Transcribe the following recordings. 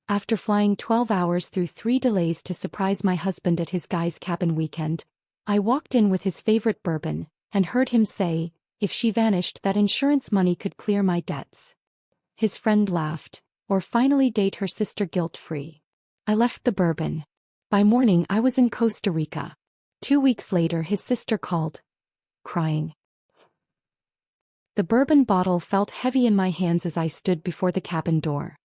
After flying 12 hours through 3 delays to surprise my husband at his guy's cabin weekend, I walked in with his favorite bourbon, and heard him say, if she vanished that insurance money could clear my debts. His friend laughed, or finally date her sister guilt-free. I left the bourbon. By morning I was in Costa Rica. 2 weeks later his sister called, crying. The bourbon bottle felt heavy in my hands as I stood before the cabin door.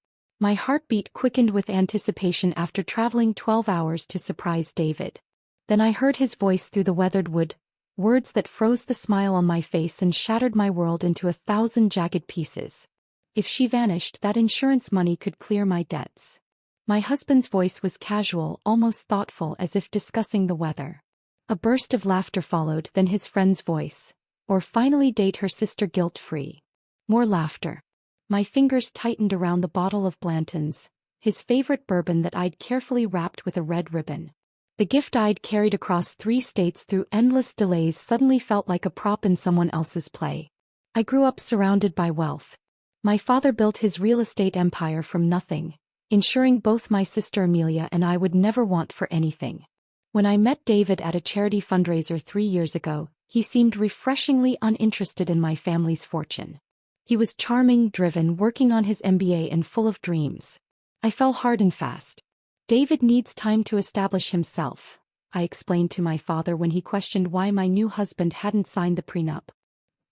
My heartbeat quickened with anticipation after traveling 12 hours to surprise David. Then I heard his voice through the weathered wood, words that froze the smile on my face and shattered my world into 1,000 jagged pieces. If she vanished, that insurance money could clear my debts. My husband's voice was casual, almost thoughtful, as if discussing the weather. A burst of laughter followed, then his friend's voice, or finally date her sister guilt-free. More laughter. My fingers tightened around the bottle of Blanton's, his favorite bourbon that I'd carefully wrapped with a red ribbon. The gift I'd carried across 3 states through endless delays suddenly felt like a prop in someone else's play. I grew up surrounded by wealth. My father built his real estate empire from nothing, ensuring both my sister Amelia and I would never want for anything. When I met David at a charity fundraiser 3 years ago, he seemed refreshingly uninterested in my family's fortune. He was charming, driven, working on his MBA and full of dreams. I fell hard and fast. David needs time to establish himself, I explained to my father when he questioned why my new husband hadn't signed the prenup.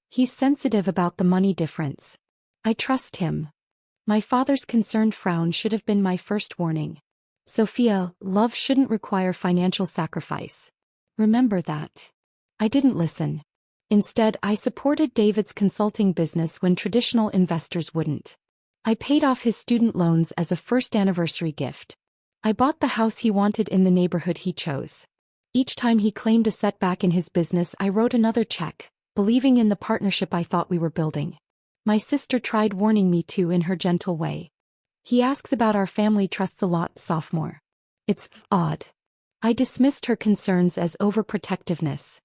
He's sensitive about the money difference. I trust him. My father's concerned frown should have been my first warning. Sophia, love shouldn't require financial sacrifice. Remember that. I didn't listen. Instead, I supported David's consulting business when traditional investors wouldn't. I paid off his student loans as a first anniversary gift. I bought the house he wanted in the neighborhood he chose. Each time he claimed a setback in his business, I wrote another check, believing in the partnership I thought we were building. My sister tried warning me too in her gentle way. He asks about our family trusts a lot, sophomore. It's odd. I dismissed her concerns as overprotectiveness.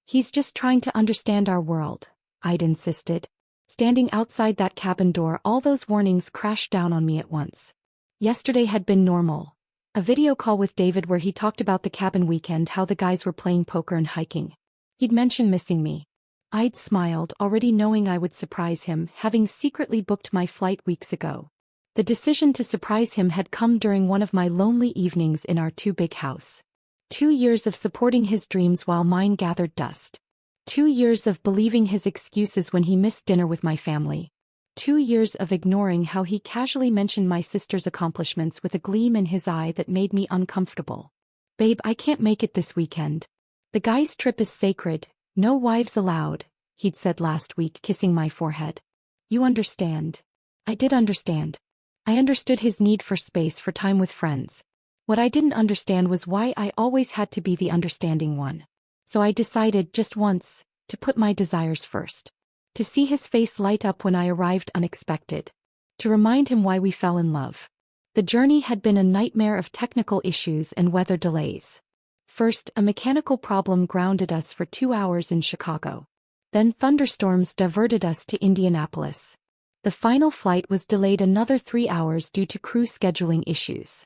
He's just trying to understand our world, I'd insisted. Standing outside that cabin door, all those warnings crashed down on me at once. Yesterday had been normal. A video call with David where he talked about the cabin weekend, how the guys were playing poker and hiking. He'd mentioned missing me. I'd smiled, already knowing I would surprise him, having secretly booked my flight weeks ago. The decision to surprise him had come during one of my lonely evenings in our too-big house. 2 years of supporting his dreams while mine gathered dust. 2 years of believing his excuses when he missed dinner with my family. 2 years of ignoring how he casually mentioned my sister's accomplishments with a gleam in his eye that made me uncomfortable. Babe, I can't make it this weekend. The guy's trip is sacred, no wives allowed, he'd said last week, kissing my forehead. You understand. I did understand. I understood his need for space, for time with friends. What I didn't understand was why I always had to be the understanding one. So I decided, just once, to put my desires first. To see his face light up when I arrived unexpected. To remind him why we fell in love. The journey had been a nightmare of technical issues and weather delays. First, a mechanical problem grounded us for 2 hours in Chicago. Then thunderstorms diverted us to Indianapolis. The final flight was delayed another 3 hours due to crew scheduling issues.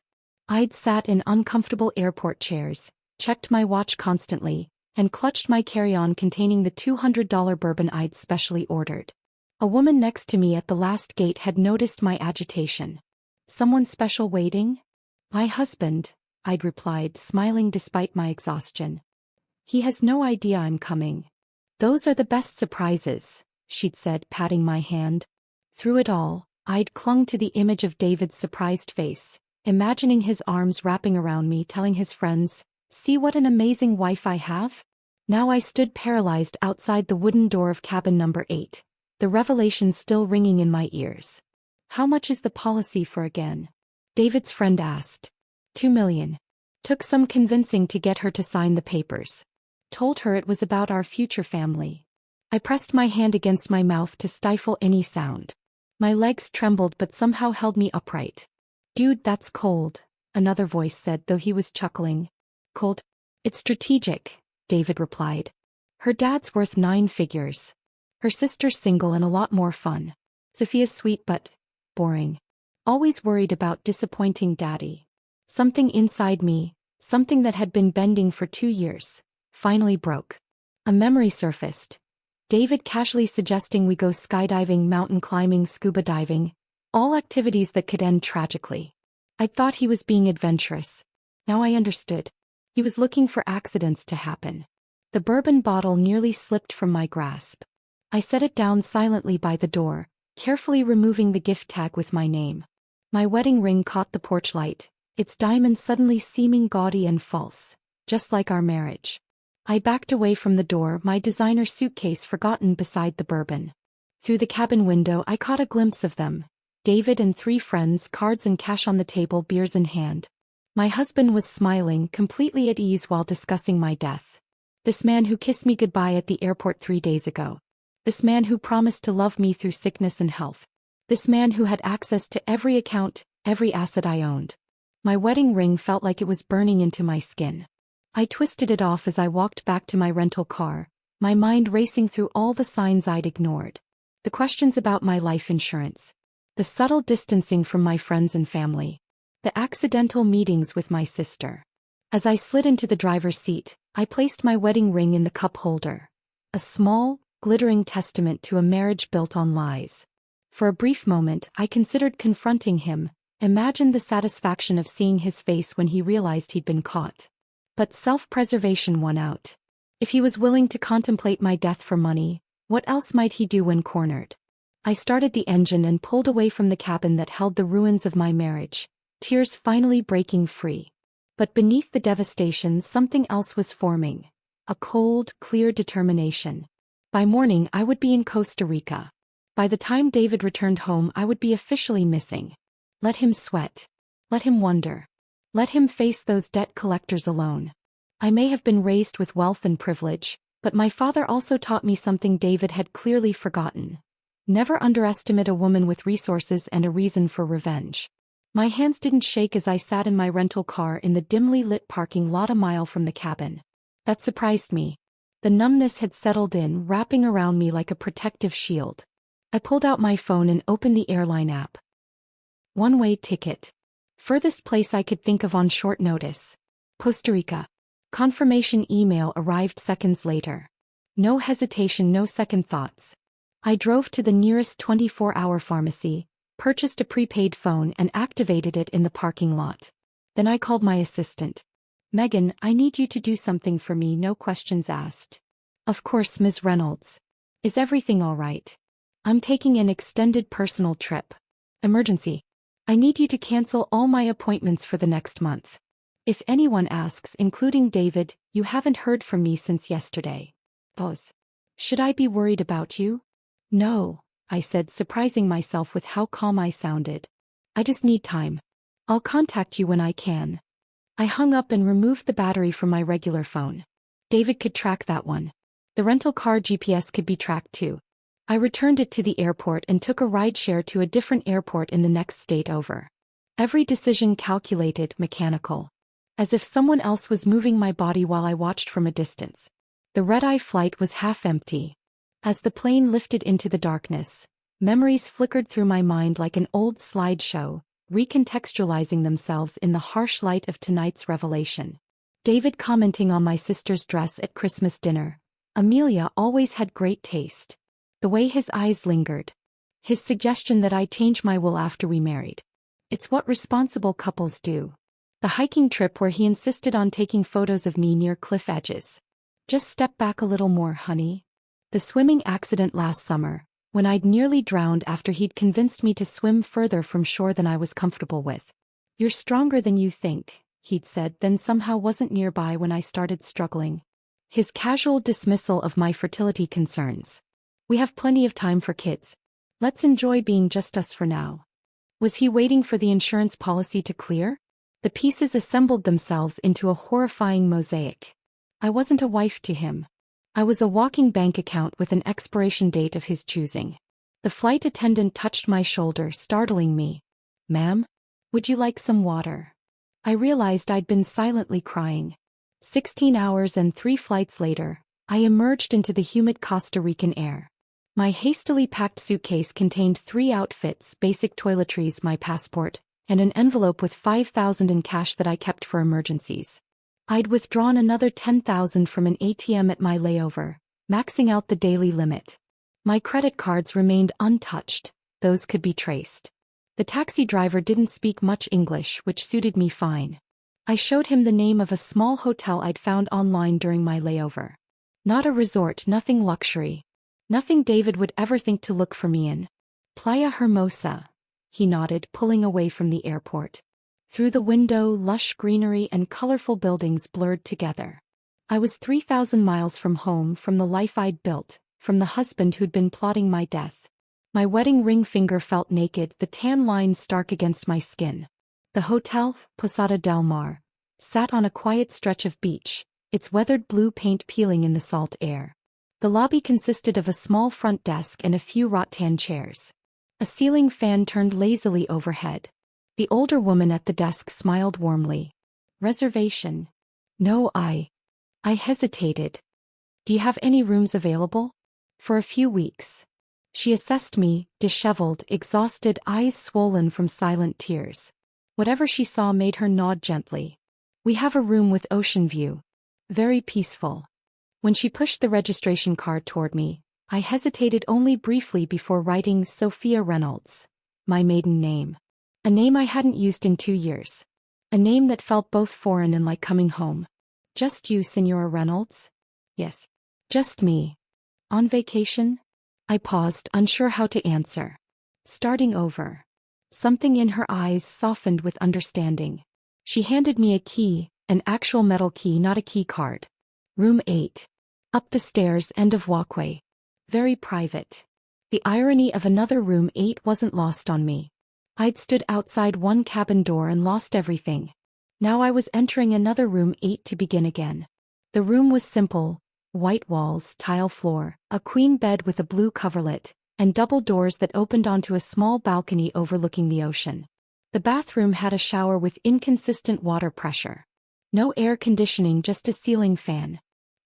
I'd sat in uncomfortable airport chairs, checked my watch constantly, and clutched my carry-on containing the $200 bourbon I'd specially ordered. A woman next to me at the last gate had noticed my agitation. Someone special waiting? My husband, I'd replied, smiling despite my exhaustion. He has no idea I'm coming. Those are the best surprises, she'd said, patting my hand. Through it all, I'd clung to the image of David's surprised face, imagining his arms wrapping around me, telling his friends, "See what an amazing wife I have?" Now I stood paralyzed outside the wooden door of cabin number 8, the revelation still ringing in my ears. How much is the policy for again? David's friend asked. $2 million. Took some convincing to get her to sign the papers. Told her it was about our future family. I pressed my hand against my mouth to stifle any sound. My legs trembled but somehow held me upright. "Dude, that's cold," another voice said, though he was chuckling. "Cold? It's strategic," David replied. "Her dad's worth 9 figures. Her sister's single and a lot more fun. Sophia's sweet but boring. always worried about disappointing Daddy. Something inside me, something that had been bending for 2 years, finally broke. A memory surfaced. David casually suggesting we go skydiving, mountain climbing, scuba diving, all activities that could end tragically. I thought he was being adventurous. Now I understood. He was looking for accidents to happen. The bourbon bottle nearly slipped from my grasp. I set it down silently by the door, carefully removing the gift tag with my name. My wedding ring caught the porch light, its diamonds suddenly seeming gaudy and false, just like our marriage. I backed away from the door, my designer suitcase forgotten beside the bourbon. Through the cabin window I caught a glimpse of them. David and 3 friends, cards and cash on the table, beers in hand. My husband was smiling, completely at ease while discussing my death. This man who kissed me goodbye at the airport 3 days ago. This man who promised to love me through sickness and health. This man who had access to every account, every asset I owned. My wedding ring felt like it was burning into my skin. I twisted it off as I walked back to my rental car, my mind racing through all the signs I'd ignored. The questions about my life insurance. The subtle distancing from my friends and family. The accidental meetings with my sister. As I slid into the driver's seat, I placed my wedding ring in the cup holder. A small, glittering testament to a marriage built on lies. For a brief moment, I considered confronting him, imagined the satisfaction of seeing his face when he realized he'd been caught. But self-preservation won out. If he was willing to contemplate my death for money, what else might he do when cornered? I started the engine and pulled away from the cabin that held the ruins of my marriage, tears finally breaking free. But beneath the devastation, something else was forming. A cold, clear determination. By morning I would be in Costa Rica. By the time David returned home I would be officially missing. Let him sweat. Let him wonder. Let him face those debt collectors alone. I may have been raised with wealth and privilege, but my father also taught me something David had clearly forgotten. Never underestimate a woman with resources and a reason for revenge. My hands didn't shake as I sat in my rental car in the dimly lit parking lot a mile from the cabin. That surprised me. The numbness had settled in, wrapping around me like a protective shield. I pulled out my phone and opened the airline app. One-way ticket. Furthest place I could think of on short notice. Costa Rica. Confirmation email arrived seconds later. No hesitation, no second thoughts. I drove to the nearest 24-hour pharmacy, purchased a prepaid phone and activated it in the parking lot. Then I called my assistant. "Megan, I need you to do something for me, no questions asked." "Of course, Ms. Reynolds. Is everything all right?" "I'm taking an extended personal trip. Emergency. I need you to cancel all my appointments for the next month. If anyone asks, including David, you haven't heard from me since yesterday." Pause. "Should I be worried about you?" "No," I said, surprising myself with how calm I sounded. "I just need time. I'll contact you when I can." I hung up and removed the battery from my regular phone. David could track that one. The rental car GPS could be tracked too. I returned it to the airport and took a rideshare to a different airport in the next state over. Every decision calculated, mechanical. As if someone else was moving my body while I watched from a distance. The red-eye flight was half empty. As the plane lifted into the darkness, memories flickered through my mind like an old slideshow, recontextualizing themselves in the harsh light of tonight's revelation. David commenting on my sister's dress at Christmas dinner. Amelia always had great taste. The way his eyes lingered. His suggestion that I change my will after we married. It's what responsible couples do. The hiking trip where he insisted on taking photos of me near cliff edges. Just step back a little more, honey. The swimming accident last summer, when I'd nearly drowned after he'd convinced me to swim further from shore than I was comfortable with. "You're stronger than you think," he'd said, then somehow wasn't nearby when I started struggling. His casual dismissal of my fertility concerns. "We have plenty of time for kids. Let's enjoy being just us for now." Was he waiting for the insurance policy to clear? The pieces assembled themselves into a horrifying mosaic. I wasn't a wife to him. I was a walking bank account with an expiration date of his choosing. The flight attendant touched my shoulder, startling me. "Ma'am? Would you like some water?" I realized I'd been silently crying. 16 hours and 3 flights later, I emerged into the humid Costa Rican air. My hastily packed suitcase contained 3 outfits, basic toiletries, my passport, and an envelope with $5,000 in cash that I kept for emergencies. I'd withdrawn another $10,000 from an ATM at my layover, maxing out the daily limit. My credit cards remained untouched, those could be traced. The taxi driver didn't speak much English, which suited me fine. I showed him the name of a small hotel I'd found online during my layover. Not a resort, nothing luxury. Nothing David would ever think to look for me in. Playa Hermosa, he nodded, pulling away from the airport. Through the window, lush greenery and colorful buildings blurred together. I was 3,000 miles from home, from the life I'd built, from the husband who'd been plotting my death. My wedding ring finger felt naked, the tan lines stark against my skin. The hotel, Posada del Mar, sat on a quiet stretch of beach, its weathered blue paint peeling in the salt air. The lobby consisted of a small front desk and a few rattan chairs. A ceiling fan turned lazily overhead. The older woman at the desk smiled warmly. Reservation? No, I hesitated. Do you have any rooms available? For a few weeks. She assessed me, disheveled, exhausted, eyes swollen from silent tears. Whatever she saw made her nod gently. We have a room with ocean view. Very peaceful. When she pushed the registration card toward me, I hesitated only briefly before writing Sophia Reynolds, my maiden name. A name I hadn't used in 2 years. A name that felt both foreign and like coming home. Just you, Senora Reynolds? Yes. Just me. On vacation? I paused, unsure how to answer. Starting over. Something in her eyes softened with understanding. She handed me a key, an actual metal key, not a key card. Room 8. Up the stairs, end of walkway. Very private. The irony of another room 8 wasn't lost on me. I'd stood outside one cabin door and lost everything. Now I was entering another room 8 to begin again. The room was simple, white walls, tile floor, a queen bed with a blue coverlet, and double doors that opened onto a small balcony overlooking the ocean. The bathroom had a shower with inconsistent water pressure. No air conditioning, just a ceiling fan.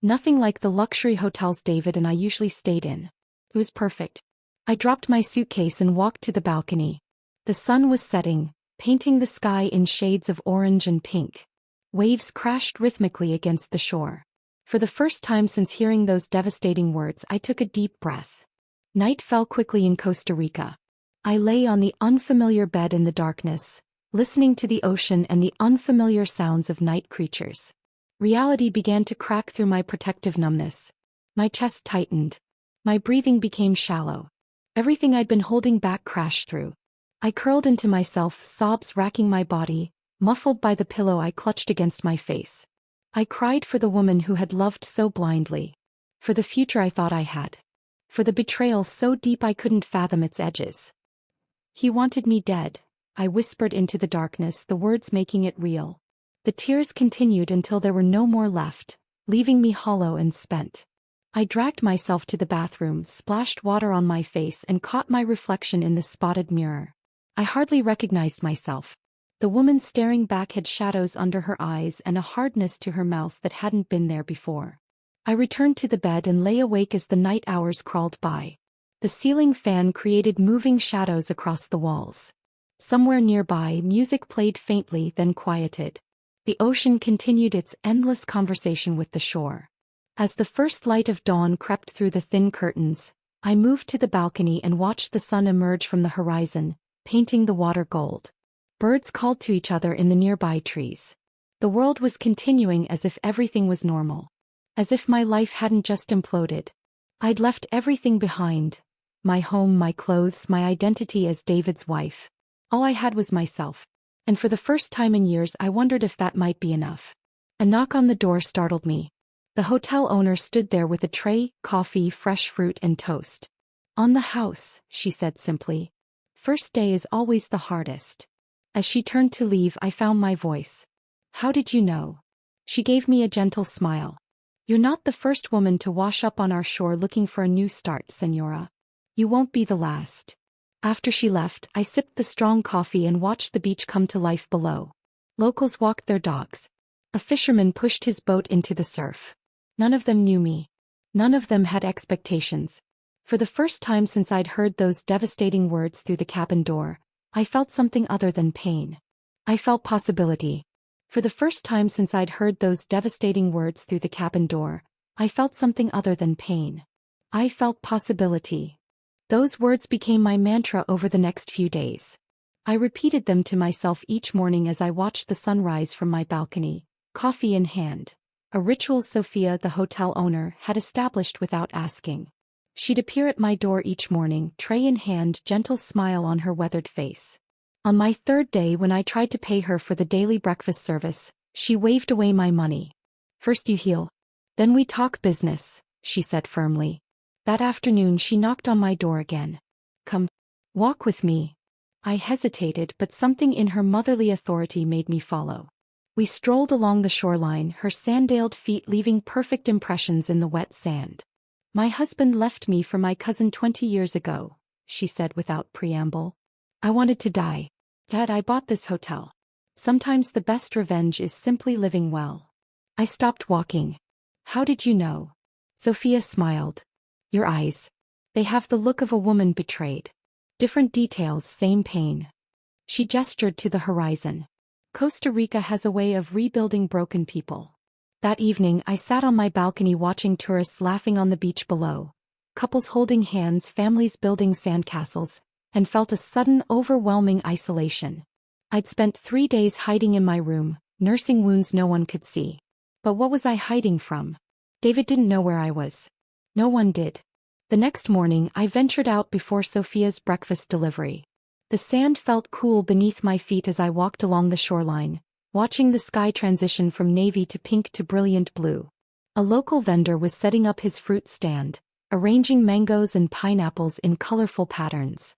Nothing like the luxury hotels David and I usually stayed in. It was perfect. I dropped my suitcase and walked to the balcony. The sun was setting, painting the sky in shades of orange and pink. Waves crashed rhythmically against the shore. For the first time since hearing those devastating words, I took a deep breath. Night fell quickly in Costa Rica. I lay on the unfamiliar bed in the darkness, listening to the ocean and the unfamiliar sounds of night creatures. Reality began to crack through my protective numbness. My chest tightened. My breathing became shallow. Everything I'd been holding back crashed through. I curled into myself, sobs racking my body, muffled by the pillow I clutched against my face. I cried for the woman who had loved so blindly. For the future I thought I had. For the betrayal so deep I couldn't fathom its edges. He wanted me dead, I whispered into the darkness, the words making it real. The tears continued until there were no more left, leaving me hollow and spent. I dragged myself to the bathroom, splashed water on my face and caught my reflection in the spotted mirror. I hardly recognized myself. The woman staring back had shadows under her eyes and a hardness to her mouth that hadn't been there before. I returned to the bed and lay awake as the night hours crawled by. The ceiling fan created moving shadows across the walls. Somewhere nearby, music played faintly, then quieted. The ocean continued its endless conversation with the shore. As the first light of dawn crept through the thin curtains, I moved to the balcony and watched the sun emerge from the horizon, painting the water gold. Birds called to each other in the nearby trees. The world was continuing as if everything was normal. As if my life hadn't just imploded. I'd left everything behind. My home, my clothes, my identity as David's wife. All I had was myself. And for the first time in years I wondered if that might be enough. A knock on the door startled me. The hotel owner stood there with a tray, coffee, fresh fruit and toast. On the house, she said simply. First day is always the hardest. As she turned to leave, I found my voice. How did you know? She gave me a gentle smile. You're not the first woman to wash up on our shore looking for a new start, Senora. You won't be the last. After she left, I sipped the strong coffee and watched the beach come to life below. Locals walked their dogs. A fisherman pushed his boat into the surf. None of them knew me. None of them had expectations. For the first time since I'd heard those devastating words through the cabin door, I felt something other than pain. I felt possibility. For the first time since I'd heard those devastating words through the cabin door, I felt something other than pain. I felt possibility. Those words became my mantra over the next few days. I repeated them to myself each morning as I watched the sun rise from my balcony, coffee in hand. A ritual Sophia, the hotel owner, had established without asking. She'd appear at my door each morning, tray in hand, gentle smile on her weathered face. On my third day, when I tried to pay her for the daily breakfast service, she waved away my money. "First you heal. Then we talk business," she said firmly. That afternoon she knocked on my door again. "Come. Walk with me." I hesitated, but something in her motherly authority made me follow. We strolled along the shoreline, her sandaled feet leaving perfect impressions in the wet sand. "My husband left me for my cousin 20 years ago," she said without preamble. "I wanted to die. Dad, I bought this hotel. Sometimes the best revenge is simply living well." I stopped walking. "How did you know?" Sophia smiled. "Your eyes. They have the look of a woman betrayed. Different details, same pain." She gestured to the horizon. "Costa Rica has a way of rebuilding broken people." That evening I sat on my balcony watching tourists laughing on the beach below, couples holding hands, families building sandcastles, and felt a sudden, overwhelming isolation. I'd spent 3 days hiding in my room, nursing wounds no one could see. But what was I hiding from? David didn't know where I was. No one did. The next morning I ventured out before Sophia's breakfast delivery. The sand felt cool beneath my feet as I walked along the shoreline, watching the sky transition from navy to pink to brilliant blue. A local vendor was setting up his fruit stand, arranging mangoes and pineapples in colorful patterns.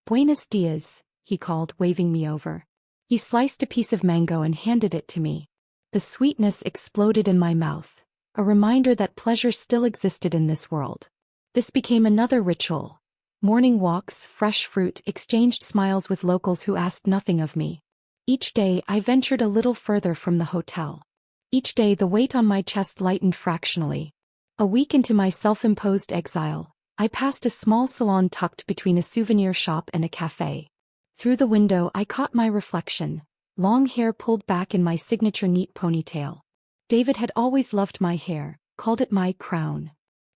"Buenos dias," he called, waving me over. He sliced a piece of mango and handed it to me. The sweetness exploded in my mouth, a reminder that pleasure still existed in this world. This became another ritual. Morning walks, fresh fruit, exchanged smiles with locals who asked nothing of me. Each day I ventured a little further from the hotel. Each day the weight on my chest lightened fractionally. A week into my self-imposed exile, I passed a small salon tucked between a souvenir shop and a cafe. Through the window I caught my reflection, long hair pulled back in my signature neat ponytail. David had always loved my hair, called it my crown.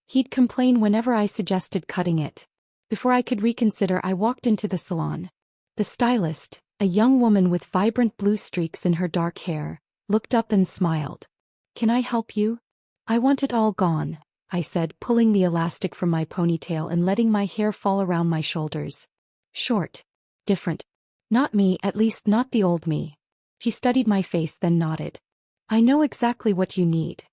He'd complain whenever I suggested cutting it. Before I could reconsider, I walked into the salon. The stylist, a young woman with vibrant blue streaks in her dark hair, looked up and smiled. "Can I help you?" "I want it all gone," I said, pulling the elastic from my ponytail and letting my hair fall around my shoulders. "Short. Different. Not me, at least not the old me." She studied my face, then nodded. "I know exactly what you need."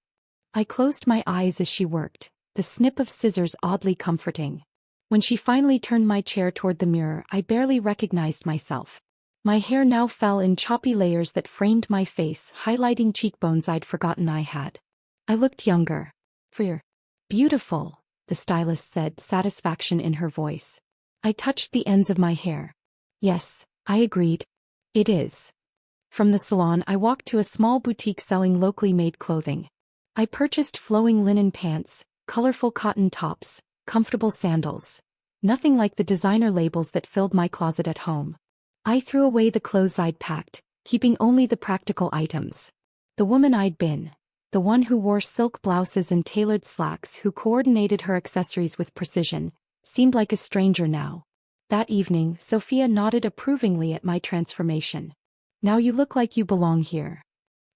I closed my eyes as she worked, the snip of scissors oddly comforting. When she finally turned my chair toward the mirror, I barely recognized myself. My hair now fell in choppy layers that framed my face, highlighting cheekbones I'd forgotten I had. I looked younger. "You're beautiful," the stylist said, satisfaction in her voice. I touched the ends of my hair. "Yes," I agreed. "It is." From the salon I walked to a small boutique selling locally made clothing. I purchased flowing linen pants, colorful cotton tops, comfortable sandals. Nothing like the designer labels that filled my closet at home. I threw away the clothes I'd packed, keeping only the practical items. The woman I'd been, the one who wore silk blouses and tailored slacks, who coordinated her accessories with precision, seemed like a stranger now. That evening, Sophia nodded approvingly at my transformation. "Now you look like you belong here."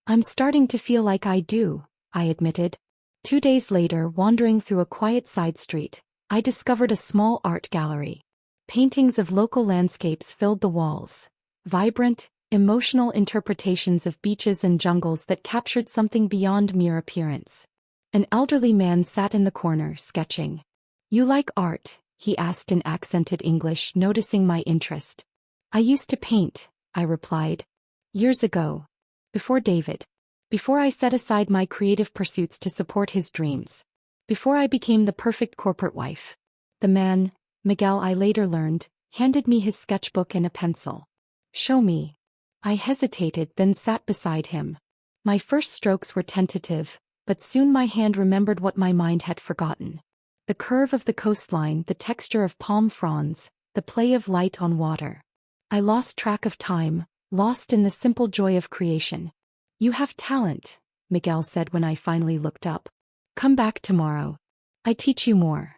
"I'm starting to feel like I do," I admitted. 2 days later, wandering through a quiet side street, I discovered a small art gallery. Paintings of local landscapes filled the walls. Vibrant, emotional interpretations of beaches and jungles that captured something beyond mere appearance. An elderly man sat in the corner, sketching. "You like art?" he asked in accented English, noticing my interest. "I used to paint," I replied. "Years ago. Before David. Before I set aside my creative pursuits to support his dreams. Before I became the perfect corporate wife." The man, Miguel, I later learned, handed me his sketchbook and a pencil. "Show me." I hesitated, then sat beside him. My first strokes were tentative, but soon my hand remembered what my mind had forgotten. The curve of the coastline, the texture of palm fronds, the play of light on water. I lost track of time, lost in the simple joy of creation. "You have talent," Miguel said when I finally looked up. "Come back tomorrow. I teach you more."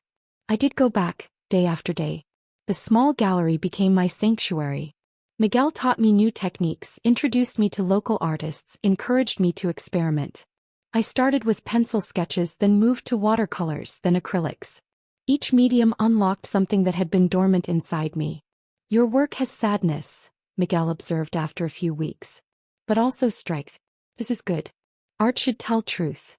I did go back, day after day. The small gallery became my sanctuary. Miguel taught me new techniques, introduced me to local artists, encouraged me to experiment. I started with pencil sketches, then moved to watercolors, then acrylics. Each medium unlocked something that had been dormant inside me. "Your work has sadness," Miguel observed after a few weeks. "But also strength. This is good. Art should tell truth."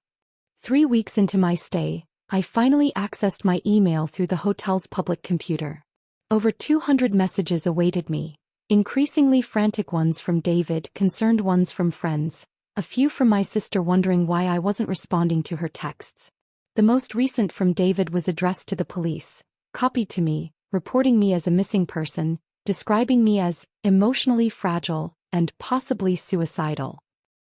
3 weeks into my stay, I finally accessed my email through the hotel's public computer. Over 200 messages awaited me, increasingly frantic ones from David, concerned ones from friends, a few from my sister wondering why I wasn't responding to her texts. The most recent from David was addressed to the police, copied to me, reporting me as a missing person, describing me as emotionally fragile and possibly suicidal.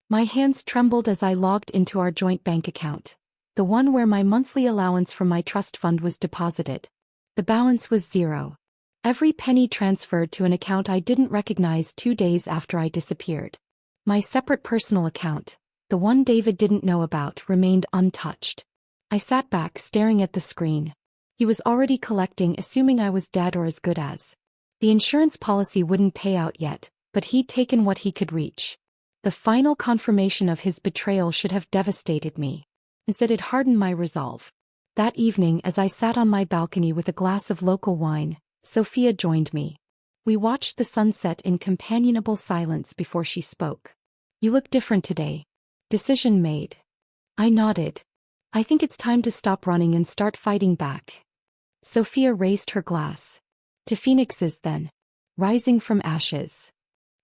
My hands trembled as I logged into our joint bank account, the one where my monthly allowance from my trust fund was deposited. The balance was zero. Every penny transferred to an account I didn't recognize 2 days after I disappeared. My separate personal account, the one David didn't know about, remained untouched. I sat back staring at the screen. He was already collecting, assuming I was dead or as good as. The insurance policy wouldn't pay out yet, but he'd taken what he could reach. The final confirmation of his betrayal should have devastated me. Instead, it hardened my resolve. That evening, as I sat on my balcony with a glass of local wine, Sophia joined me. We watched the sunset in companionable silence before she spoke. "You look different today." Decision made. I nodded. "I think it's time to stop running and start fighting back." Sophia raised her glass. "To phoenixes then. Rising from ashes."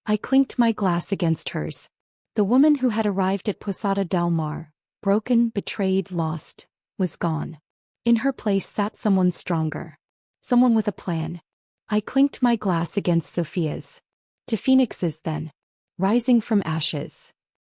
I clinked my glass against hers. The woman who had arrived at Posada del Mar, broken, betrayed, lost, was gone. In her place sat someone stronger. Someone with a plan. I clinked my glass against Sophia's. "To phoenixes then. Rising from ashes."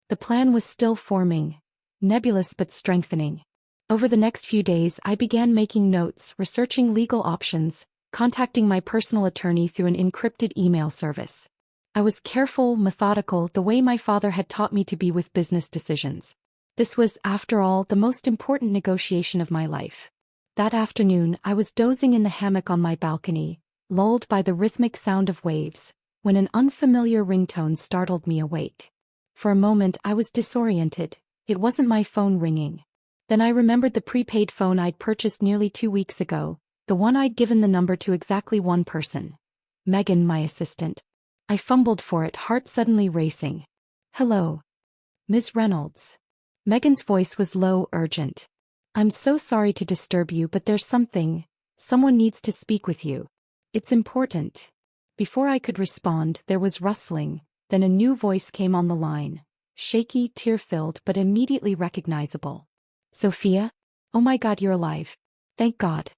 The plan was still forming, nebulous but strengthening. Over the next few days, I began making notes, researching legal options, contacting my personal attorney through an encrypted email service. I was careful, methodical, the way my father had taught me to be with business decisions. This was, after all, the most important negotiation of my life. That afternoon, I was dozing in the hammock on my balcony, lulled by the rhythmic sound of waves, when an unfamiliar ringtone startled me awake. For a moment, I was disoriented. It wasn't my phone ringing. Then I remembered the prepaid phone I'd purchased nearly 2 weeks ago, the one I'd given the number to exactly one person. Megan, my assistant. I fumbled for it, heart suddenly racing. "Hello. Ms. Reynolds." Megan's voice was low, urgent. "I'm so sorry to disturb you, but there's someone needs to speak with you. It's important." Before I could respond, there was rustling, then a new voice came on the line. Shaky, tear-filled, but immediately recognizable. "Sophia? Oh my God, you're alive. Thank God.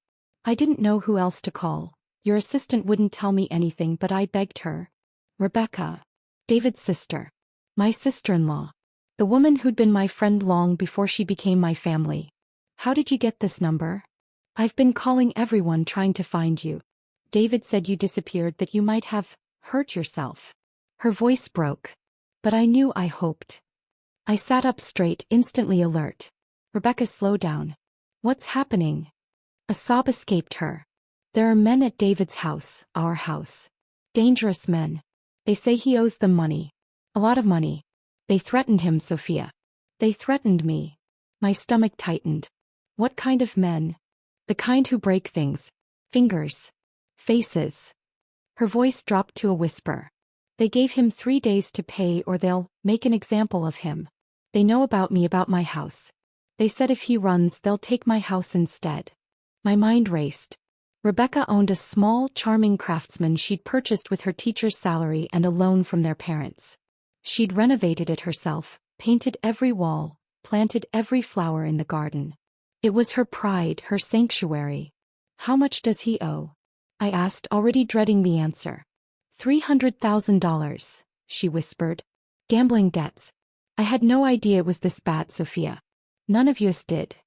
I didn't know who else to call. Your assistant wouldn't tell me anything, but I begged her. Rebecca. David's sister. My sister-in-law. The woman who'd been my friend long before she became my family. How did you get this number?" "I've been calling everyone trying to find you. David said you disappeared, that you might have hurt yourself." Her voice broke. But I knew, I hoped. I sat up straight, instantly alert. "Rebecca, slow down. What's happening?" A sob escaped her. "There are men at David's house, our house. Dangerous men. They say he owes them money. A lot of money. They threatened him, Sophia. They threatened me." My stomach tightened. "What kind of men?" "The kind who break things. Fingers. Faces." Her voice dropped to a whisper. "They gave him 3 days to pay or they'll make an example of him. They know about me, about my house. They said if he runs, they'll take my house instead." My mind raced. Rebecca owned a small, charming craftsman she'd purchased with her teacher's salary and a loan from their parents. She'd renovated it herself, painted every wall, planted every flower in the garden. It was her pride, her sanctuary. "How much does he owe?" I asked, already dreading the answer. $300,000, she whispered. "Gambling debts. I had no idea it was this bad, Sophia. None of us did."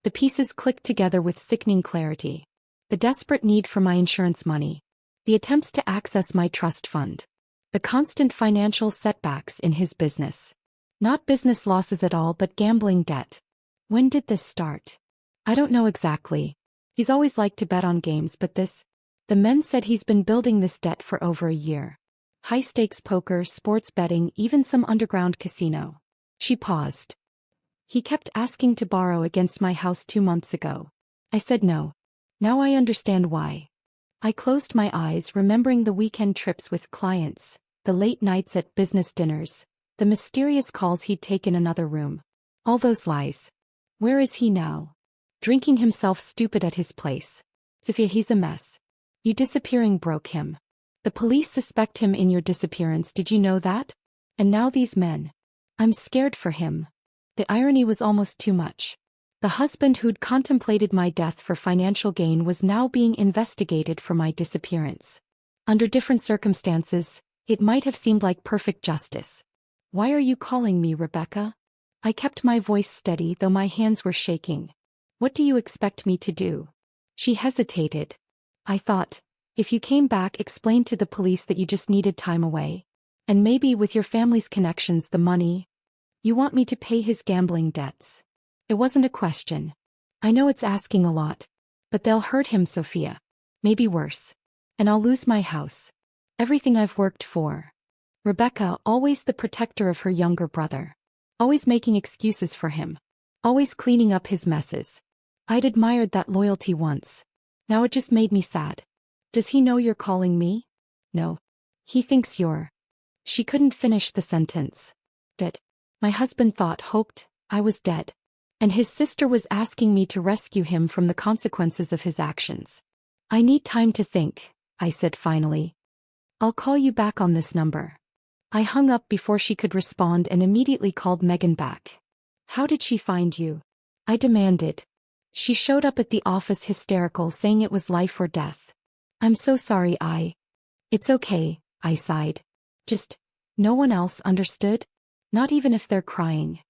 The pieces clicked together with sickening clarity. The desperate need for my insurance money. The attempts to access my trust fund. The constant financial setbacks in his business. Not business losses at all, but gambling debt. When did this start? I don't know exactly. He's always liked to bet on games, but this? The men said he's been building this debt for over a year. High-stakes poker, sports betting, even some underground casino. She paused. He kept asking to borrow against my house 2 months ago. I said no. Now I understand why. I closed my eyes, remembering the weekend trips with clients, the late nights at business dinners, the mysterious calls he'd take in another room. All those lies. Where is he now? Drinking himself stupid at his place. Sophia, he's a mess. You disappearing broke him. The police suspect him in your disappearance, did you know that? And now these men. I'm scared for him. The irony was almost too much. The husband who'd contemplated my death for financial gain was now being investigated for my disappearance. Under different circumstances, it might have seemed like perfect justice. Why are you calling me, Rebecca? I kept my voice steady, though my hands were shaking. What do you expect me to do? She hesitated. I thought, if you came back, explain to the police that you just needed time away. And maybe with your family's connections, the money. You want me to pay his gambling debts. It wasn't a question. I know it's asking a lot. But they'll hurt him, Sophia. Maybe worse. And I'll lose my house. Everything I've worked for. Rebecca, always the protector of her younger brother. Always making excuses for him. Always cleaning up his messes. I'd admired that loyalty once. Now it just made me sad. Does he know you're calling me? No. He thinks you're. She couldn't finish the sentence. Dead. My husband thought, hoped, I was dead. And his sister was asking me to rescue him from the consequences of his actions. I need time to think, I said finally. I'll call you back on this number. I hung up before she could respond and immediately called Megan back. How did she find you? I demanded. She showed up at the office hysterical, saying it was life or death. I'm so sorry. It's okay, I sighed. Just, no one else understood? Not even if they're crying.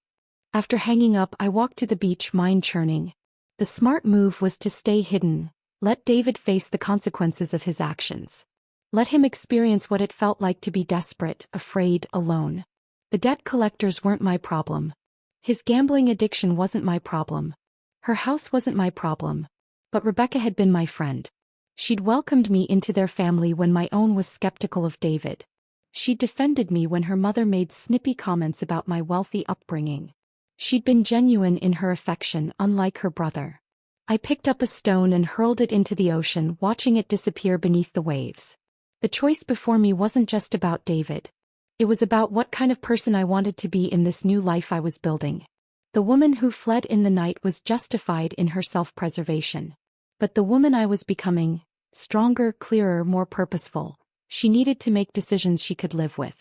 After hanging up, I walked to the beach, mind churning. The smart move was to stay hidden, let David face the consequences of his actions. Let him experience what it felt like to be desperate, afraid, alone. The debt collectors weren't my problem. His gambling addiction wasn't my problem. Her house wasn't my problem. But Rebecca had been my friend. She'd welcomed me into their family when my own was skeptical of David. She'd defended me when her mother made snippy comments about my wealthy upbringing. She'd been genuine in her affection, unlike her brother. I picked up a stone and hurled it into the ocean, watching it disappear beneath the waves. The choice before me wasn't just about David. It was about what kind of person I wanted to be in this new life I was building. The woman who fled in the night was justified in her self-preservation. But the woman I was becoming, stronger, clearer, more purposeful, she needed to make decisions she could live with.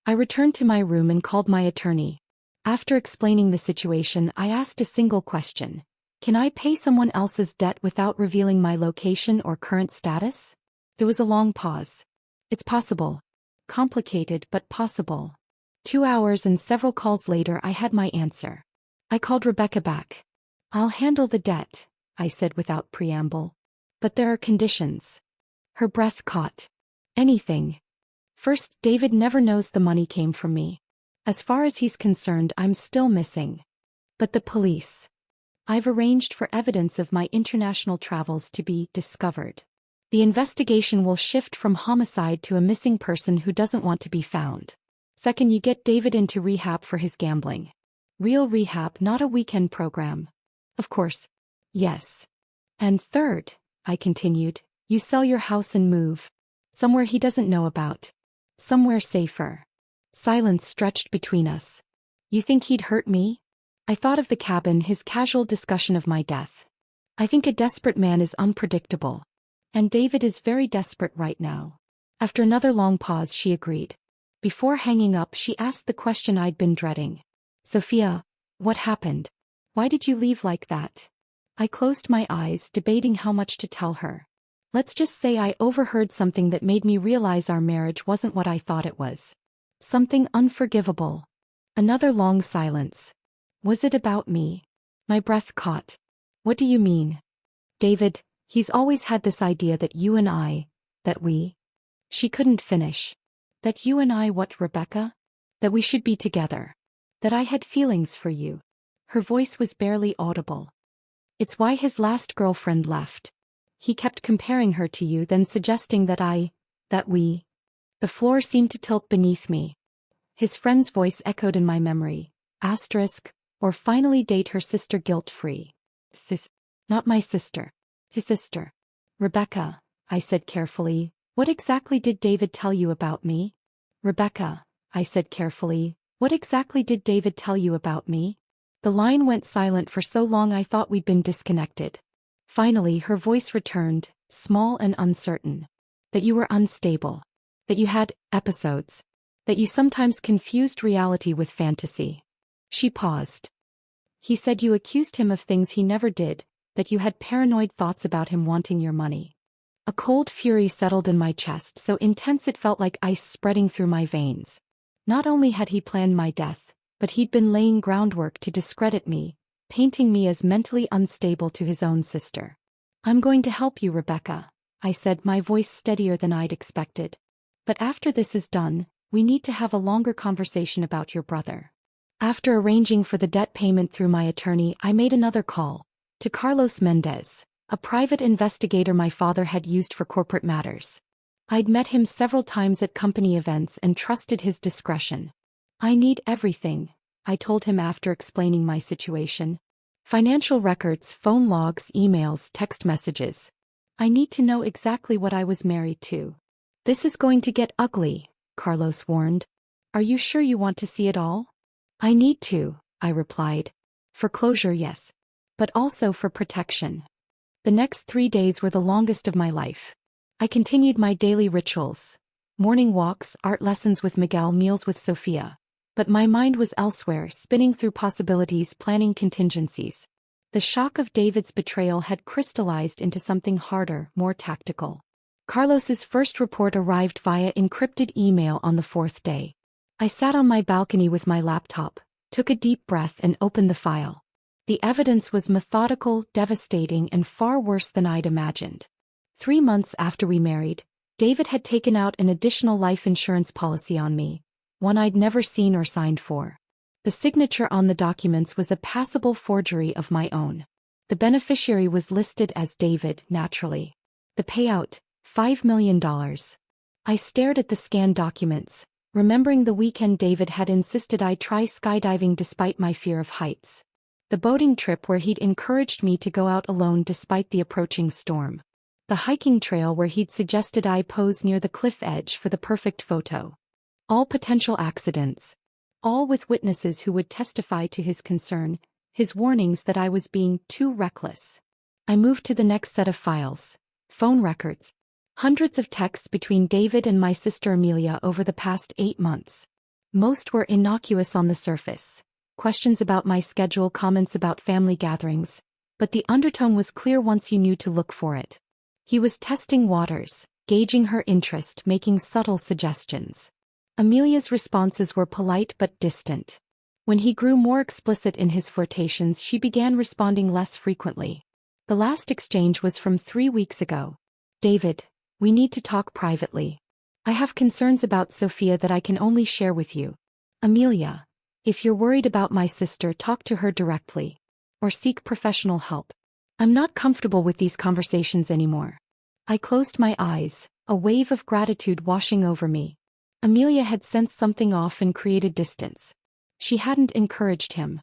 I returned to my room and called my attorney. After explaining the situation, I asked a single question. Can I pay someone else's debt without revealing my location or current status? There was a long pause. It's possible. Complicated, but possible. 2 hours and several calls later, I had my answer. I called Rebecca back. I'll handle the debt, I said without preamble. But there are conditions. Her breath caught. Anything. First, David never knows the money came from me. As far as he's concerned, I'm still missing. But the police. I've arranged for evidence of my international travels to be discovered. The investigation will shift from homicide to a missing person who doesn't want to be found. Second, you get David into rehab for his gambling. Real rehab, not a weekend program. Of course. Yes. And third, I continued, you sell your house and move. Somewhere he doesn't know about. Somewhere safer. Silence stretched between us. You think he'd hurt me? I thought of the cabin, his casual discussion of my death. I think a desperate man is unpredictable. And David is very desperate right now. After another long pause, she agreed. Before hanging up, she asked the question I'd been dreading. Sophia, what happened? Why did you leave like that? I closed my eyes, debating how much to tell her. Let's just say I overheard something that made me realize our marriage wasn't what I thought it was. Something unforgivable. Another long silence. Was it about me? My breath caught. What do you mean? David, he's always had this idea that you and I, that we. She couldn't finish. That you and I what, Rebecca? That we should be together. That I had feelings for you. Her voice was barely audible. It's why his last girlfriend left. He kept comparing her to you, then suggesting that we. The floor seemed to tilt beneath me. His friend's voice echoed in my memory. Or finally date her sister guilt-free. Not my sister. His sister. Rebecca, I said carefully, what exactly did David tell you about me? Rebecca, I said carefully, what exactly did David tell you about me? The line went silent for so long I thought we'd been disconnected. Finally her voice returned, small and uncertain. That you were unstable. That you had episodes. That you sometimes confused reality with fantasy. She paused. He said you accused him of things he never did, that you had paranoid thoughts about him wanting your money. A cold fury settled in my chest, so intense it felt like ice spreading through my veins. Not only had he planned my death, but he'd been laying groundwork to discredit me, painting me as mentally unstable to his own sister. I'm going to help you, Rebecca, I said, my voice steadier than I'd expected. But after this is done, we need to have a longer conversation about your brother. After arranging for the debt payment through my attorney, I made another call to Carlos Mendez, a private investigator my father had used for corporate matters. I'd met him several times at company events and trusted his discretion. I need everything, I told him after explaining my situation. Financial records, phone logs, emails, text messages. I need to know exactly what I was married to. This is going to get ugly, Carlos warned. Are you sure you want to see it all? I need to, I replied. For closure, yes. But also for protection. The next 3 days were the longest of my life. I continued my daily rituals. Morning walks, art lessons with Miguel, meals with Sophia. But my mind was elsewhere, spinning through possibilities, planning contingencies. The shock of David's betrayal had crystallized into something harder, more tactical. Carlos's first report arrived via encrypted email on the 4th day. I sat on my balcony with my laptop, took a deep breath and opened the file. The evidence was methodical, devastating, and far worse than I'd imagined. 3 months after we married, David had taken out an additional life insurance policy on me, one I'd never seen or signed for. The signature on the documents was a passable forgery of my own. The beneficiary was listed as David, naturally. The payout, $5 million. I stared at the scanned documents, remembering the weekend David had insisted I try skydiving despite my fear of heights. The boating trip where he'd encouraged me to go out alone despite the approaching storm. The hiking trail where he'd suggested I pose near the cliff edge for the perfect photo. All potential accidents. All with witnesses who would testify to his concern, his warnings that I was being too reckless. I moved to the next set of files. Phone records. Hundreds of texts between David and my sister Amelia over the past 8 months. Most were innocuous on the surface. Questions about my schedule, comments about family gatherings. But the undertone was clear once you knew to look for it. He was testing waters, gauging her interest, making subtle suggestions. Amelia's responses were polite but distant. When he grew more explicit in his flirtations, she began responding less frequently. The last exchange was from 3 weeks ago. David, we need to talk privately. I have concerns about Sophia that I can only share with you. Amelia, if you're worried about my sister, talk to her directly. Or seek professional help. I'm not comfortable with these conversations anymore. I closed my eyes, a wave of gratitude washing over me. Amelia had sensed something off and created distance. She hadn't encouraged him.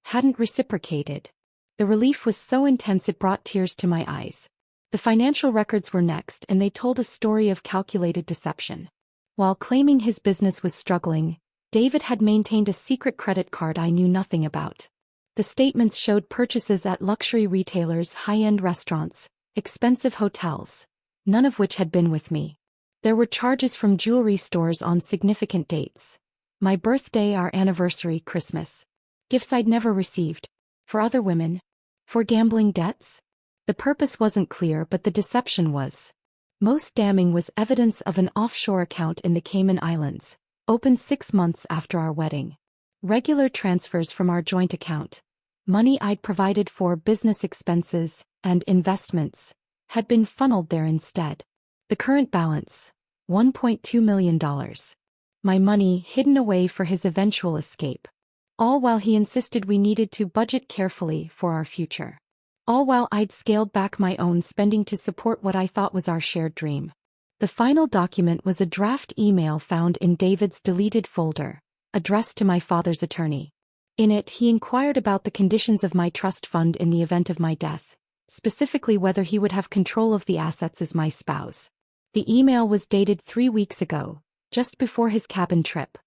Hadn't reciprocated. The relief was so intense it brought tears to my eyes. The financial records were next, and they told a story of calculated deception. While claiming his business was struggling, David had maintained a secret credit card I knew nothing about. The statements showed purchases at luxury retailers, high-end restaurants, expensive hotels, none of which had been with me. There were charges from jewelry stores on significant dates. My birthday, our anniversary, Christmas. Gifts I'd never received. For other women. For gambling debts. The purpose wasn't clear, but the deception was. Most damning was evidence of an offshore account in the Cayman Islands, opened 6 months after our wedding. Regular transfers from our joint account. Money I'd provided for business expenses and investments had been funneled there instead. The current balance, $1.2 million. My money hidden away for his eventual escape. All while he insisted we needed to budget carefully for our future. All while I'd scaled back my own spending to support what I thought was our shared dream. The final document was a draft email found in David's deleted folder, addressed to my father's attorney. In it, he inquired about the conditions of my trust fund in the event of my death, specifically whether he would have control of the assets as my spouse. The email was dated 3 weeks ago, just before his cabin trip.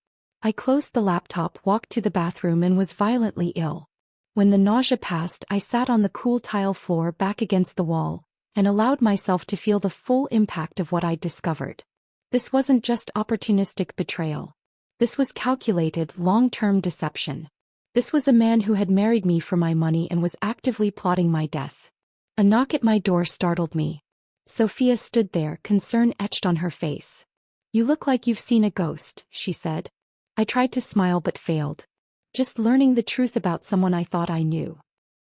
I closed the laptop, walked to the bathroom, and was violently ill. When the nausea passed, I sat on the cool tile floor back against the wall, and allowed myself to feel the full impact of what I'd discovered. This wasn't just opportunistic betrayal. This was calculated, long-term deception. This was a man who had married me for my money and was actively plotting my death. A knock at my door startled me. Sophia stood there, concern etched on her face. "You look like you've seen a ghost," she said. I tried to smile but failed. Just learning the truth about someone I thought I knew.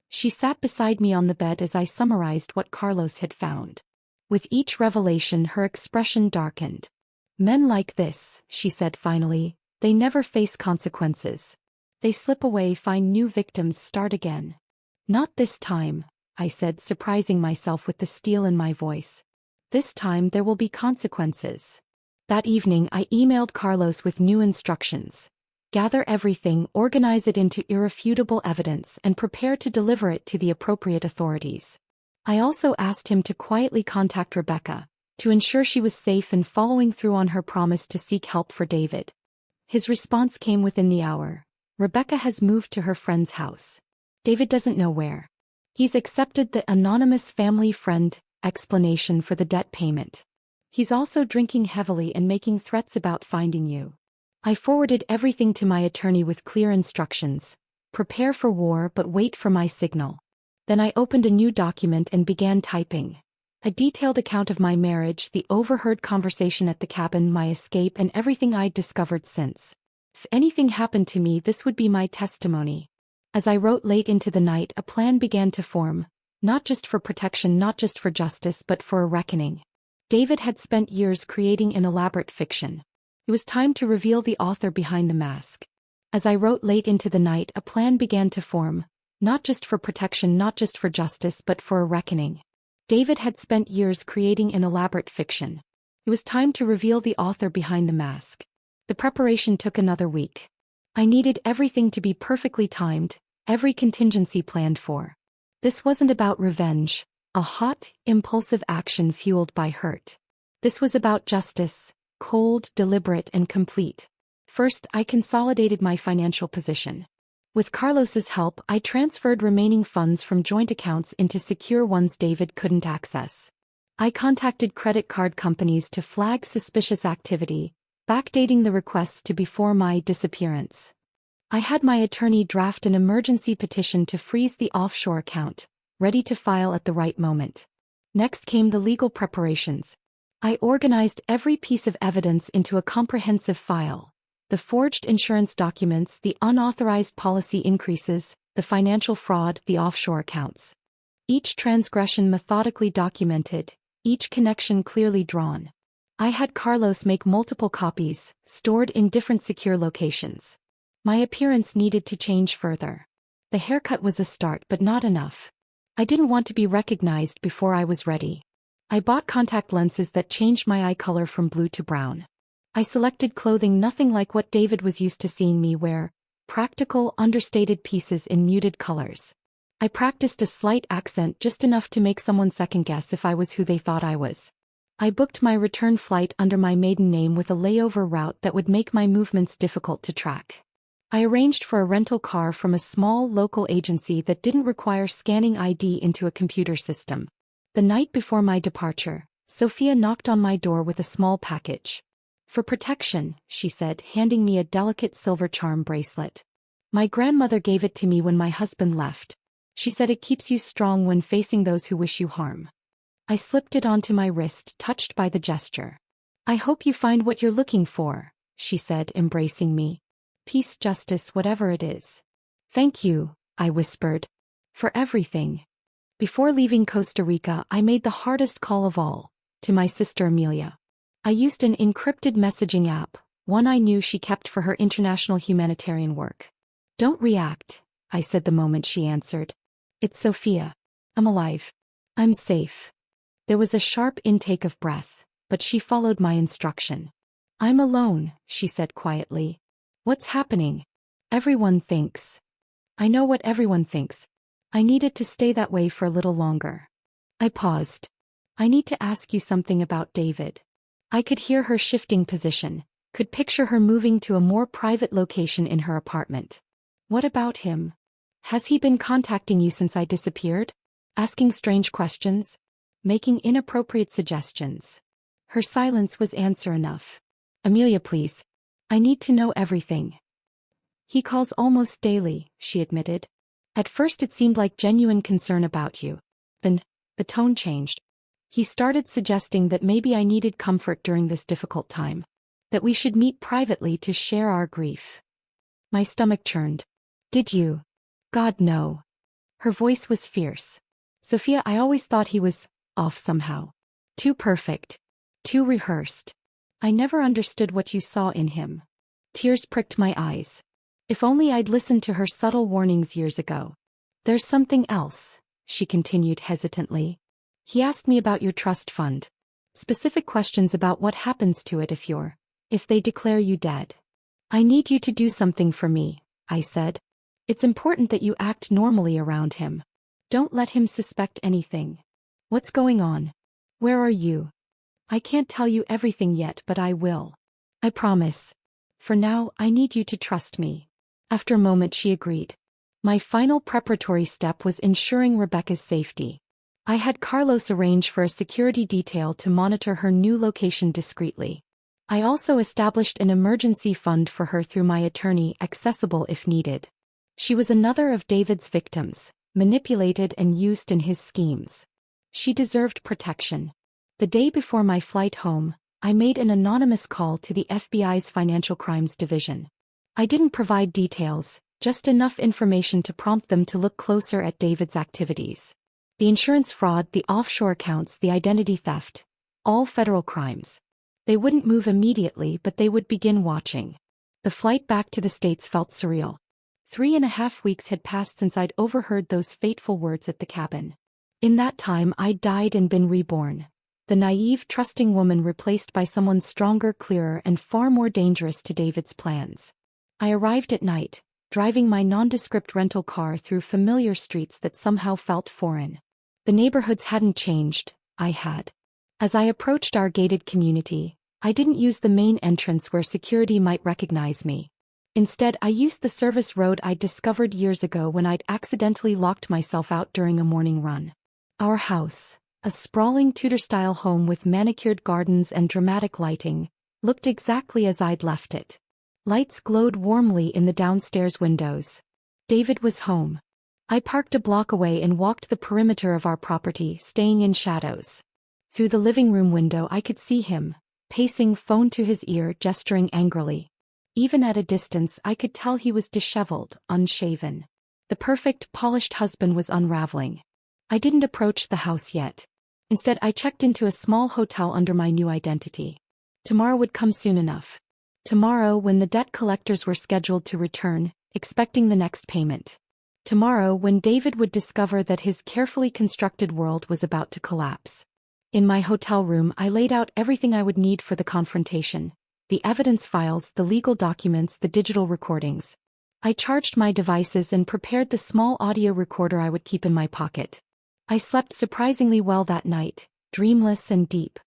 She sat beside me on the bed as I summarized what Carlos had found. With each revelation, her expression darkened. "Men like this," she said finally, "they never face consequences. They slip away, find new victims, start again." "Not this time," I said, surprising myself with the steel in my voice. "This time there will be consequences." That evening I emailed Carlos with new instructions. Gather everything, organize it into irrefutable evidence, and prepare to deliver it to the appropriate authorities. I also asked him to quietly contact Rebecca, to ensure she was safe and following through on her promise to seek help for David. His response came within the hour. "Rebecca has moved to her friend's house. David doesn't know where. He's accepted the anonymous family friend explanation for the debt payment. He's also drinking heavily and making threats about finding you." I forwarded everything to my attorney with clear instructions. Prepare for war but wait for my signal. Then I opened a new document and began typing. A detailed account of my marriage, the overheard conversation at the cabin, my escape, and everything I'd discovered since. If anything happened to me, this would be my testimony. As I wrote late into the night, a plan began to form. Not just for protection, not just for justice, but for a reckoning. David had spent years creating an elaborate fiction. It was time to reveal the author behind the mask. As I wrote late into the night, a plan began to form. Not just for protection, not just for justice, but for a reckoning. David had spent years creating an elaborate fiction. It was time to reveal the author behind the mask. The preparation took another week. I needed everything to be perfectly timed, every contingency planned for. This wasn't about revenge, a hot, impulsive action fueled by hurt. This was about justice, cold, deliberate, and complete. First, I consolidated my financial position. With Carlos's help, I transferred remaining funds from joint accounts into secure ones David couldn't access. I contacted credit card companies to flag suspicious activity, backdating the requests to before my disappearance. I had my attorney draft an emergency petition to freeze the offshore account, ready to file at the right moment. Next came the legal preparations. I organized every piece of evidence into a comprehensive file. The forged insurance documents, the unauthorized policy increases, the financial fraud, the offshore accounts. Each transgression methodically documented, each connection clearly drawn. I had Carlos make multiple copies, stored in different secure locations. My appearance needed to change further. The haircut was a start, but not enough. I didn't want to be recognized before I was ready. I bought contact lenses that changed my eye color from blue to brown. I selected clothing nothing like what David was used to seeing me wear, practical, understated pieces in muted colors. I practiced a slight accent, just enough to make someone second-guess if I was who they thought I was. I booked my return flight under my maiden name with a layover route that would make my movements difficult to track. I arranged for a rental car from a small local agency that didn't require scanning ID into a computer system. The night before my departure, Sophia knocked on my door with a small package. "For protection," she said, handing me a delicate silver charm bracelet. "My grandmother gave it to me when my husband left. She said it keeps you strong when facing those who wish you harm." I slipped it onto my wrist, touched by the gesture. "I hope you find what you're looking for," she said, embracing me. "Peace, justice, whatever it is." "Thank you," I whispered. For everything. Before leaving Costa Rica, I made the hardest call of all, to my sister Amelia. I used an encrypted messaging app, one I knew she kept for her international humanitarian work. Don't react, I said the moment she answered. It's Sophia. I'm alive. I'm safe. There was a sharp intake of breath, but she followed my instruction. I'm alone, she said quietly. What's happening? Everyone thinks. I know what everyone thinks. I needed to stay that way for a little longer. I paused. I need to ask you something about David. I could hear her shifting position, could picture her moving to a more private location in her apartment. What about him? Has he been contacting you since I disappeared? Asking strange questions? Making inappropriate suggestions? Her silence was answer enough. Amelia, please. I need to know everything. He calls almost daily, she admitted. At first it seemed like genuine concern about you. Then, the tone changed. He started suggesting that maybe I needed comfort during this difficult time. That we should meet privately to share our grief. My stomach churned. Did you? God, no. Her voice was fierce. Sophia, I always thought he was off somehow. Too perfect. Too rehearsed. I never understood what you saw in him. Tears pricked my eyes. If only I'd listened to her subtle warnings years ago. There's something else, she continued hesitantly. He asked me about your trust fund. Specific questions about what happens to it if they declare you dead. I need you to do something for me, I said. It's important that you act normally around him. Don't let him suspect anything. What's going on? Where are you? I can't tell you everything yet, but I will. I promise. For now, I need you to trust me. After a moment she agreed. My final preparatory step was ensuring Rebecca's safety. I had Carlos arrange for a security detail to monitor her new location discreetly. I also established an emergency fund for her through my attorney, accessible if needed. She was another of David's victims, manipulated and used in his schemes. She deserved protection. The day before my flight home, I made an anonymous call to the FBI's Financial Crimes Division. I didn't provide details, just enough information to prompt them to look closer at David's activities. The insurance fraud, the offshore accounts, the identity theft. All federal crimes. They wouldn't move immediately, but they would begin watching. The flight back to the States felt surreal. 3.5 weeks had passed since I'd overheard those fateful words at the cabin. In that time I'd died and been reborn. The naive, trusting woman replaced by someone stronger, clearer, and far more dangerous to David's plans. I arrived at night, driving my nondescript rental car through familiar streets that somehow felt foreign. The neighborhoods hadn't changed, I had. As I approached our gated community, I didn't use the main entrance where security might recognize me. Instead, I used the service road I'd discovered years ago when I'd accidentally locked myself out during a morning run. Our house, a sprawling Tudor-style home with manicured gardens and dramatic lighting, looked exactly as I'd left it. Lights glowed warmly in the downstairs windows. David was home. I parked a block away and walked the perimeter of our property, staying in shadows. Through the living room window I could see him, pacing, phone to his ear, gesturing angrily. Even at a distance I could tell he was disheveled, unshaven. The perfect, polished husband was unraveling. I didn't approach the house yet. Instead I checked into a small hotel under my new identity. Tomorrow would come soon enough. Tomorrow, when the debt collectors were scheduled to return, expecting the next payment. Tomorrow, when David would discover that his carefully constructed world was about to collapse. In my hotel room I laid out everything I would need for the confrontation. The evidence files, the legal documents, the digital recordings. I charged my devices and prepared the small audio recorder I would keep in my pocket. I slept surprisingly well that night, dreamless and deep.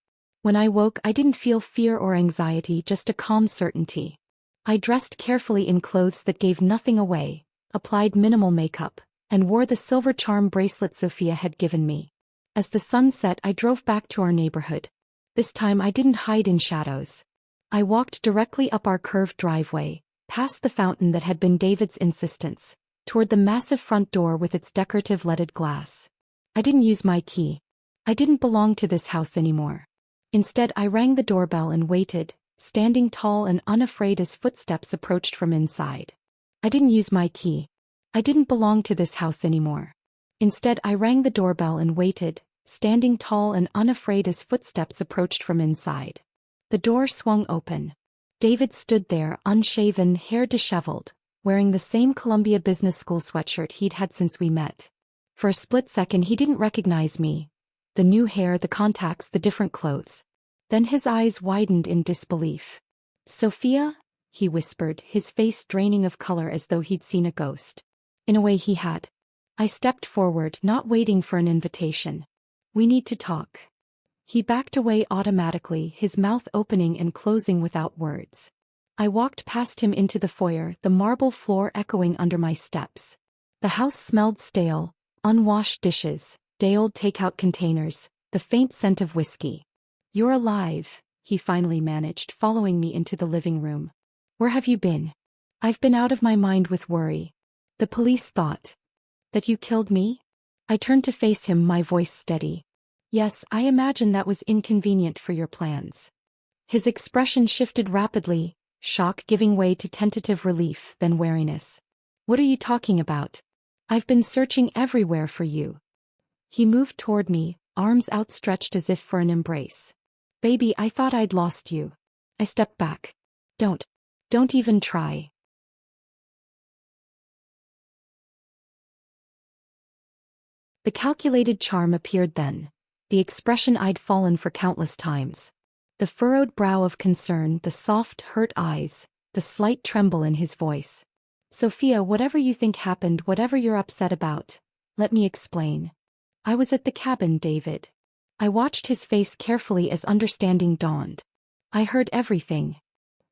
When I woke I didn't feel fear or anxiety, just a calm certainty. I dressed carefully in clothes that gave nothing away, applied minimal makeup, and wore the silver charm bracelet Sophia had given me. As the sun set I drove back to our neighborhood. This time I didn't hide in shadows. I walked directly up our curved driveway, past the fountain that had been David's insistence, toward the massive front door with its decorative leaded glass. I didn't use my key. I didn't belong to this house anymore. Instead I rang the doorbell and waited, standing tall and unafraid as footsteps approached from inside. I didn't use my key. I didn't belong to this house anymore. Instead, I rang the doorbell and waited, standing tall and unafraid as footsteps approached from inside. The door swung open. David stood there, unshaven, hair disheveled, wearing the same Columbia Business School sweatshirt he'd had since we met. For a split second he didn't recognize me. The new hair, the contacts, the different clothes. Then his eyes widened in disbelief. "Sophia?" he whispered, his face draining of color as though he'd seen a ghost. In a way he had. I stepped forward, not waiting for an invitation. "We need to talk." He backed away automatically, his mouth opening and closing without words. I walked past him into the foyer, the marble floor echoing under my steps. The house smelled stale, unwashed dishes, day-old takeout containers, the faint scent of whiskey. "You're alive," he finally managed, following me into the living room. "Where have you been?" "I've been out of my mind with worry. The police thought that you killed me?" I turned to face him, my voice steady. "Yes, I imagine that was inconvenient for your plans." His expression shifted rapidly, shock giving way to tentative relief, then wariness. "What are you talking about? I've been searching everywhere for you." He moved toward me, arms outstretched as if for an embrace. "Baby, I thought I'd lost you." I stepped back. Don't even try." The calculated charm appeared then. The expression I'd fallen for countless times. The furrowed brow of concern, the soft, hurt eyes, the slight tremble in his voice. "Sophia, whatever you think happened, whatever you're upset about, let me explain. I was at the cabin, David." I watched his face carefully as understanding dawned. "I heard everything."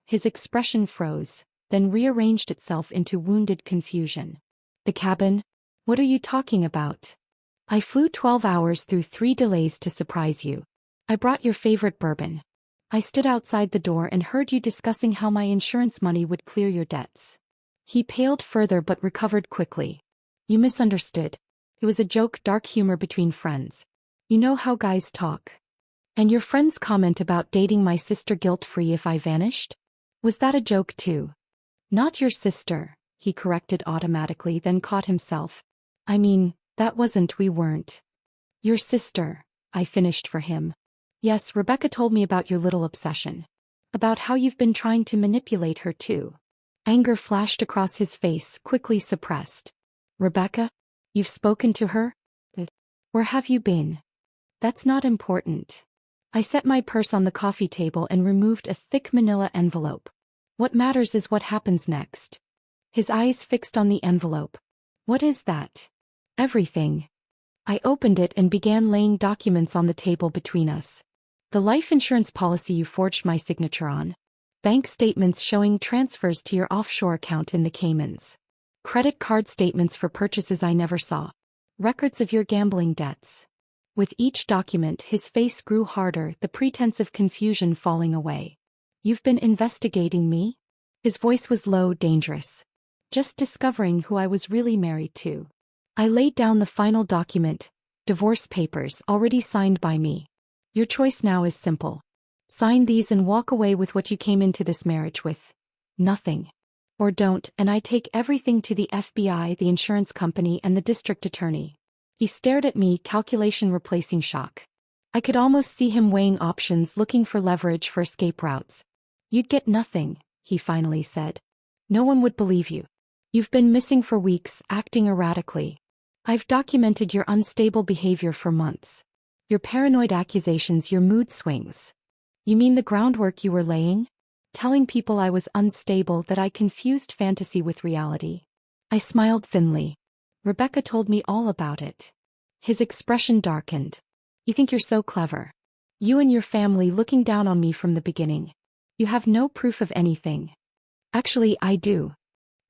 His expression froze, then rearranged itself into wounded confusion. "The cabin? What are you talking about?" "I flew 12 hours through 3 delays to surprise you. I brought your favorite bourbon. I stood outside the door and heard you discussing how my insurance money would clear your debts." He paled further but recovered quickly. "You misunderstood. It was a joke, dark humor between friends. You know how guys talk. And your friend's comment about dating my sister guilt-free if I vanished? Was that a joke too?" "Not your sister," he corrected automatically, then caught himself. "I mean, we weren't." "Your sister," I finished for him. "Yes, Rebecca told me about your little obsession. About how you've been trying to manipulate her too." Anger flashed across his face, quickly suppressed. "Rebecca? You've spoken to her? Where have you been?" "That's not important." I set my purse on the coffee table and removed a thick manila envelope. "What matters is what happens next." His eyes fixed on the envelope. "What is that?" "Everything." I opened it and began laying documents on the table between us. "The life insurance policy you forged my signature on. Bank statements showing transfers to your offshore account in the Caymans. Credit card statements for purchases I never saw. Records of your gambling debts." With each document his face grew harder, the pretense of confusion falling away. "You've been investigating me?" His voice was low, dangerous. "Just discovering who I was really married to." I laid down the final document, divorce papers, already signed by me. "Your choice now is simple. Sign these and walk away with what you came into this marriage with. Nothing. Or don't, and I take everything to the FBI, the insurance company, and the district attorney." He stared at me, calculation replacing shock. I could almost see him weighing options, looking for leverage for escape routes. "You'd get nothing," he finally said. "No one would believe you. You've been missing for weeks, acting erratically. I've documented your unstable behavior for months. Your paranoid accusations, your mood swings. You mean the groundwork you were laying? Telling people I was unstable, that I confused fantasy with reality." I smiled thinly. "Rebecca told me all about it." His expression darkened. "You think you're so clever. You and your family looking down on me from the beginning. You have no proof of anything." "Actually, I do."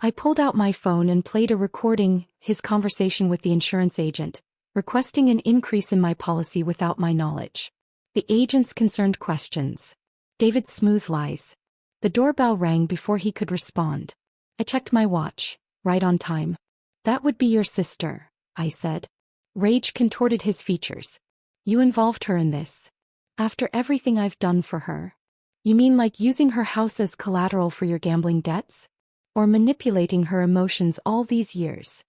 I pulled out my phone and played a recording, his conversation with the insurance agent, requesting an increase in my policy without my knowledge. The agent's concerned questions. David's smooth lies. The doorbell rang before he could respond. I checked my watch. Right on time. "That would be your sister," I said. Rage contorted his features. "You involved her in this? After everything I've done for her? You mean like using her house as collateral for your gambling debts?" Or manipulating her emotions all these years?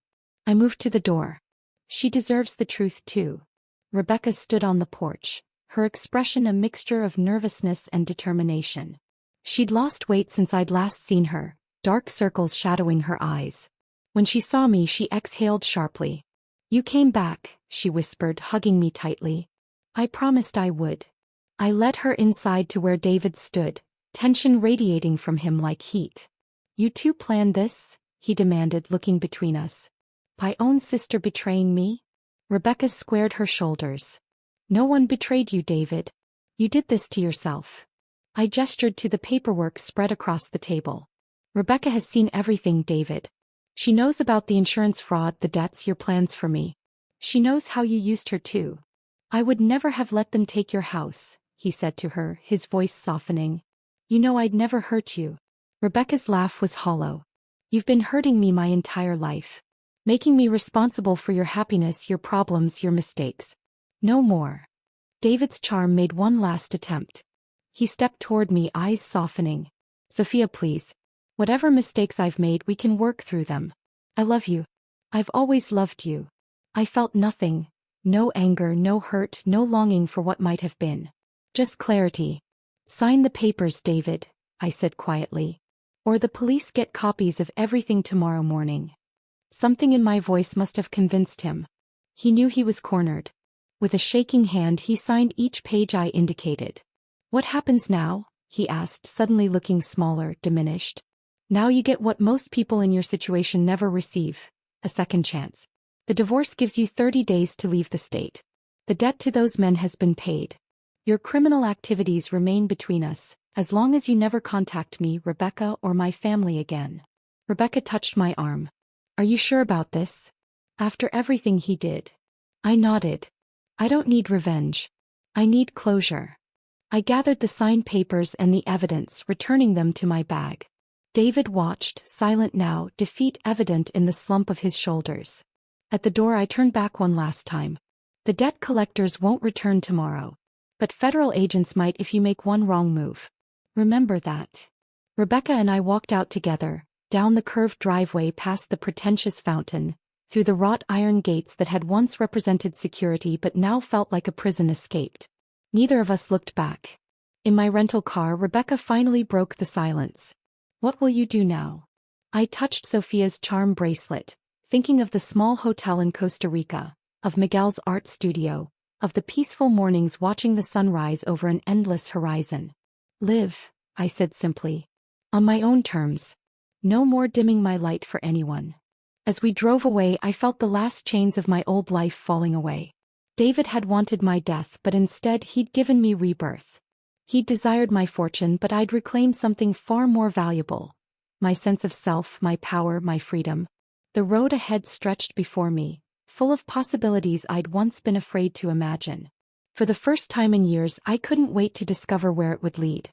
I moved to the door. She deserves the truth too. Rebecca stood on the porch, her expression a mixture of nervousness and determination. She'd lost weight since I'd last seen her, dark circles shadowing her eyes. When she saw me, she exhaled sharply. "You came back," she whispered, hugging me tightly. "I promised I would." I led her inside to where David stood, tension radiating from him like heat. "You two planned this?" he demanded, looking between us. "My own sister betraying me?" Rebecca squared her shoulders. "No one betrayed you, David. You did this to yourself." I gestured to the paperwork spread across the table. "Rebecca has seen everything, David. She knows about the insurance fraud, the debts, your plans for me. She knows how you used her too." "I would never have let them take your house," he said to her, his voice softening. "You know I'd never hurt you." Rebecca's laugh was hollow. "You've been hurting me my entire life. Making me responsible for your happiness, your problems, your mistakes. No more." David's charm made one last attempt. He stepped toward me, eyes softening. "Sophia, please. Whatever mistakes I've made, we can work through them. I love you. I've always loved you." I felt nothing. No anger, no hurt, no longing for what might have been. Just clarity. "Sign the papers, David," I said quietly. "Or the police get copies of everything tomorrow morning." Something in my voice must have convinced him. He knew he was cornered. With a shaking hand, he signed each page I indicated. "What happens now?" he asked, suddenly looking smaller, diminished. "Now you get what most people in your situation never receive: a second chance. The divorce gives you 30 days to leave the state. The debt to those men has been paid. Your criminal activities remain between us, as long as you never contact me, Rebecca, or my family again." Rebecca touched my arm. "Are you sure about this? After everything he did?" I nodded. "I don't need revenge. I need closure." I gathered the signed papers and the evidence, returning them to my bag. David watched, silent now, defeat evident in the slump of his shoulders. At the door, I turned back one last time. "The debt collectors won't return tomorrow. But federal agents might if you make one wrong move. Remember that." Rebecca and I walked out together, down the curved driveway past the pretentious fountain, through the wrought iron gates that had once represented security but now felt like a prison escaped. Neither of us looked back. In my rental car, Rebecca finally broke the silence. "What will you do now?" I touched Sophia's charm bracelet, thinking of the small hotel in Costa Rica, of Miguel's art studio, of the peaceful mornings watching the sunrise over an endless horizon. "Live," I said simply. "On my own terms. No more dimming my light for anyone." As we drove away, I felt the last chains of my old life falling away. David had wanted my death, but instead he'd given me rebirth. He'd desired my fortune, but I'd reclaimed something far more valuable: my sense of self, my power, my freedom. The road ahead stretched before me, full of possibilities I'd once been afraid to imagine. For the first time in years, I couldn't wait to discover where it would lead.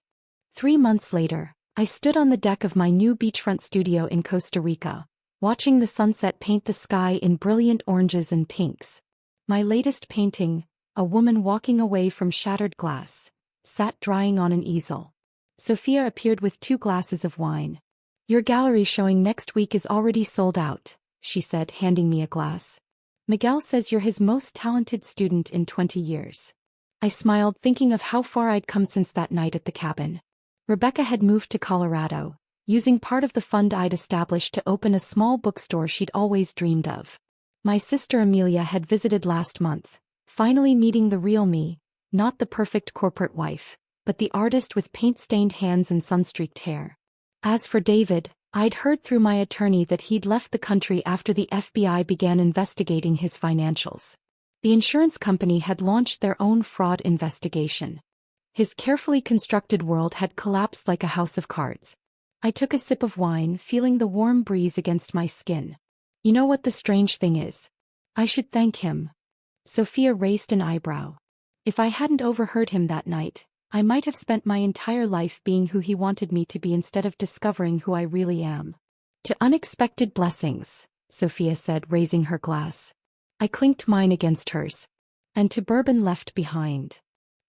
3 months later, I stood on the deck of my new beachfront studio in Costa Rica, watching the sunset paint the sky in brilliant oranges and pinks. My latest painting, a woman walking away from shattered glass, sat drying on an easel. Sophia appeared with 2 glasses of wine. "Your gallery showing next week is already sold out," she said, handing me a glass. "Miguel says you're his most talented student in 20 years. I smiled, thinking of how far I'd come since that night at the cabin. Rebecca had moved to Colorado, using part of the fund I'd established to open a small bookstore she'd always dreamed of. My sister Amelia had visited last month, finally meeting the real me, not the perfect corporate wife, but the artist with paint-stained hands and sun-streaked hair. As for David, I'd heard through my attorney that he'd left the country after the FBI began investigating his financials. The insurance company had launched their own fraud investigation. His carefully constructed world had collapsed like a house of cards. I took a sip of wine, feeling the warm breeze against my skin. "You know what the strange thing is? I should thank him." Sophia raised an eyebrow. "If I hadn't overheard him that night, I might have spent my entire life being who he wanted me to be instead of discovering who I really am." "To unexpected blessings," Sophia said, raising her glass. I clinked mine against hers. "And to bourbon left behind."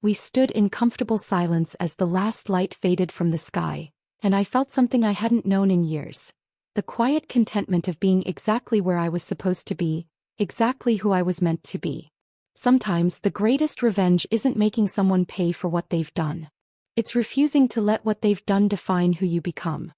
We stood in comfortable silence as the last light faded from the sky, and I felt something I hadn't known in years: the quiet contentment of being exactly where I was supposed to be, exactly who I was meant to be. Sometimes the greatest revenge isn't making someone pay for what they've done. It's refusing to let what they've done define who you become.